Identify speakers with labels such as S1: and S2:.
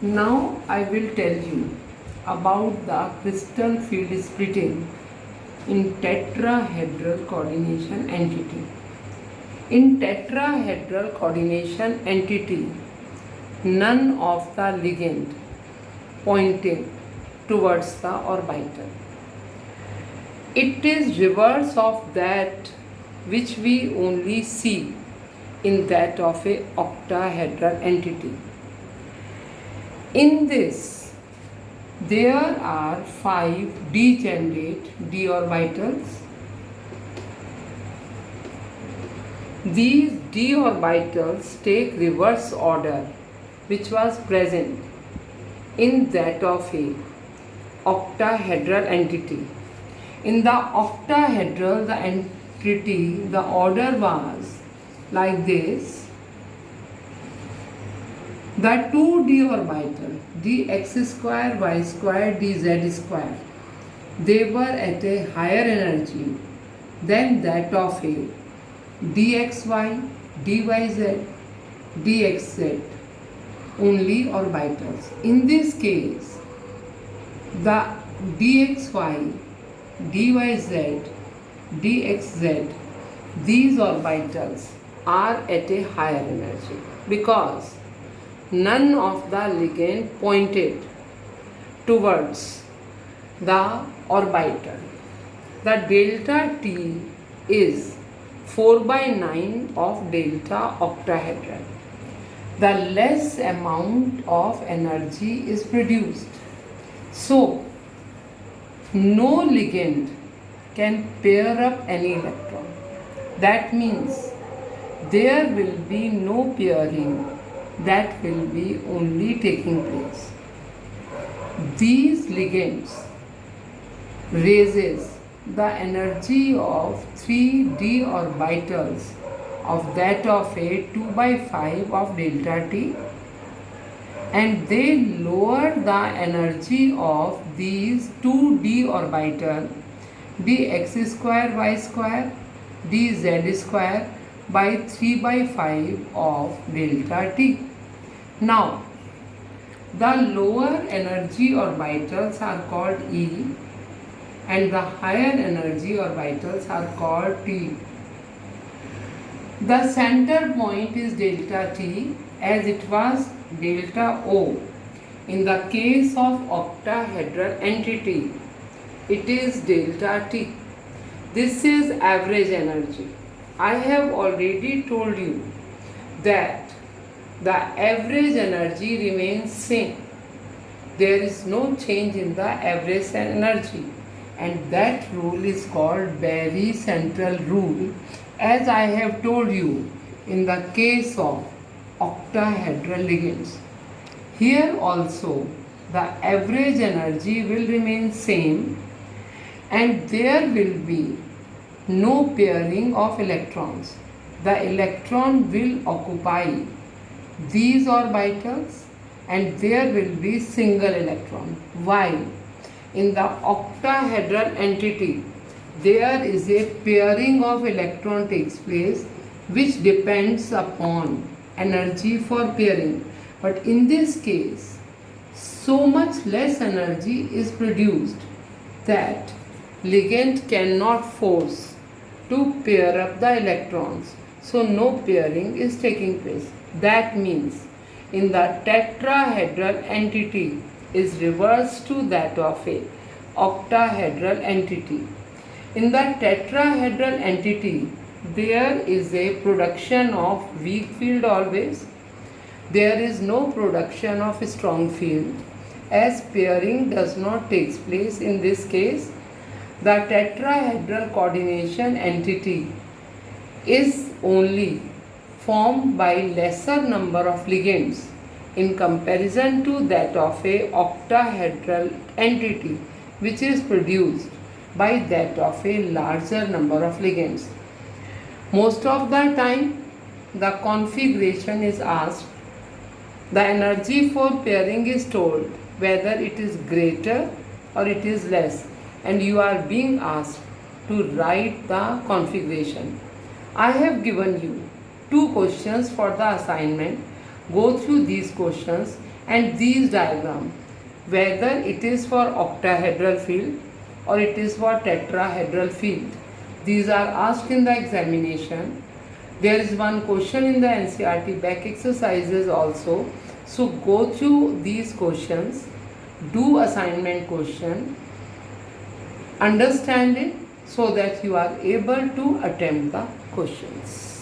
S1: Now I will tell you about the crystal field splitting in tetrahedral coordination entity. In tetrahedral coordination entity, none of the ligand pointing towards the orbital. It is reverse of that which we only see in that of a octahedral entity. In this, there are 5 degenerate d orbitals. These d orbitals take reverse order which was present in that of a octahedral entity. In the octahedral the entity, the order was like this. The 2d orbital dx square y square dz square, they were at a higher energy than that of a dxy, dyz, dxz, only orbitals. In this case, the dxy, dyz, dxz, these orbitals are at a higher energy because none of the ligand pointed towards the orbital. The delta T is 4 by 9 of delta octahedral. The less amount of energy is produced. So, no ligand can pair up any electron. That means there will be no pairing, that will be only taking place. These ligands raises the energy of 3d orbitals of that of a 2 by 5 of delta T, and they lower the energy of these 2d orbital dx square y square dz square by 3 by 5 of delta T. Now, the lower energy orbitals are called E and the higher energy orbitals are called T. The center point is delta T as it was delta O. In the case of octahedral entity, it is delta T. This is average energy. I have already told you that the average energy remains same. There is no change in the average energy, and that rule is called Barry-Central rule, as I have told you in the case of octahedral ligands. Here also the average energy will remain same and there will be no pairing of electrons. The electron will occupy these orbitals and there will be single electron, while in the octahedral entity there is a pairing of electron takes place which depends upon energy for pairing, but in this case so much less energy is produced that ligand cannot force to pair up the electrons, so no pairing is taking place. That means in the tetrahedral entity is reversed to that of a octahedral entity. In the tetrahedral entity, there is a production of weak field always. There is no production of strong field, as pairing does not take place in this case. The tetrahedral coordination entity is only formed by lesser number of ligands in comparison to that of a octahedral entity, which is produced by that of a larger number of ligands. Most of the time the configuration is asked, the energy for pairing is told whether it is greater or it is less, and you are being asked to write the configuration. I have given you 2 questions for the assignment. Go through these questions. And these diagram, whether it is for octahedral field or it is for tetrahedral field, these are asked in the examination. There is one question in the NCERT back exercises also. So go through these questions, do assignment question, understand it so that you are able to attempt the questions.